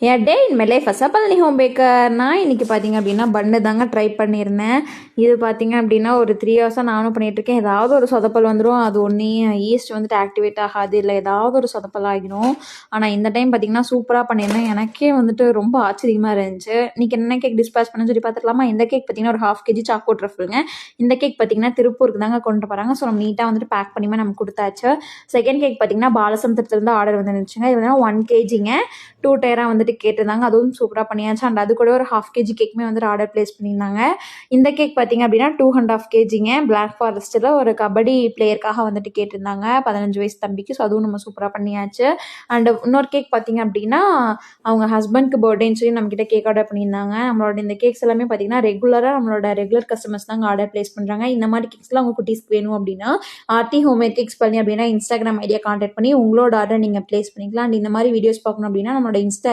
N day in my life as Palani home baker. நான் இன்றைக்கி பார்த்தீங்க அப்படின்னா பன்னு தாங்க ட்ரை பண்ணியிருந்தேன். இது பார்த்தீங்க அப்படின்னா ஒரு 3 ஹவர்ஸாக நானும் பண்ணிகிட்ருக்கேன். ஏதாவது ஒரு சொதப்பல் வந்துடும். அது ஒன்றே ஈஸ்ட் வந்துட்டு ஆக்டிவேட் ஆகாது, இல்லை ஏதாவது ஒரு சொதப்பல் ஆகிடும். ஆனால் இந்த டைம் பார்த்தீங்கன்னா சூப்பராக பண்ணியிருந்தேன். எனக்கே வந்துட்டு ரொம்ப ஆச்சரியமாக இருந்துச்சு. இன்றைக்கி என்ன கேக் டிஸ்பேச் பண்ண சொல்லி பார்த்துக்கலாமா? இந்த கேக் பார்த்தீங்கன்னா ஒரு 1/2 kg சாக்கோட் ரஃபுங்க. இந்த கேக் பார்த்தீங்கன்னா திருப்பூருக்கு தாங்க கொண்டு போகிறாங்க. ஸோ நம்ம நீட்டாக வந்துட்டு பேக் பண்ணியுமே நம்ம கொடுத்தாச்சு. செகண்ட் கேக் பார்த்தீங்கன்னா பாலசமுத்திரத்துலேருந்து ஆர்டர் வந்துருந்துச்சுங்க. இது வந்து 1 kgங்க. 2 டயராக வந்துட்டு கேட்டிருந்தாங்க. அதுவும் சூப்பராக பண்ணியாச்சு. அண்ட் அது கூட ஒரு 1/2 kg கேக்குமே வந்துட்டு ஆர்டர் பிளேஸ் பண்ணியிருந்தாங்க. இந்த கேக் பார்த்தீங்க அப்படின்னா 2.5 kgங்க. பிளாக் ஃபாரஸ்ட்டில் ஒரு கபடி பிளேயருக்காக வந்துட்டு கேட்டிருந்தாங்க, 15 வயசு தம்பிக்கு. ஸோ அதுவும் நம்ம சூப்பராக பண்ணியாச்சு. அண்ட் இன்னொரு கேக் பார்த்தீங்க அப்படின்னா அவங்க ஹஸ்பண்ட்க்கு பர்த்டேன்னு சொல்லி நம்மக்கிட்ட கேக் ஆர்டர் பண்ணியிருந்தாங்க. நம்மளோட இந்த கேக்ஸ் எல்லாமே பார்த்தீங்கன்னா ரெகுலர் கஸ்டமர்ஸ் தாங்க ஆர்டர் பிளேஸ் பண்ணுறாங்க. இந்த மாதிரி கேக்ஸ்லாம் உங்கள் குட்டீஸ்க்கு வேணும் அப்படின்னா ஆர்டி ஹோம்மேட் கேக்ஸ் பண்ணி அப்படின்னா இன்ஸ்டாகிராம் ஐடியா கான்டாக்ட் பண்ணி உங்களோட ஆர்டர் நீங்கள் பிளேஸ் பண்ணிக்கலாம். அண்ட் இந்த மாதிரி வீடியோஸ் பார்க்கணும் அப்படின்னா நம்மளோட இன்ஸ்டா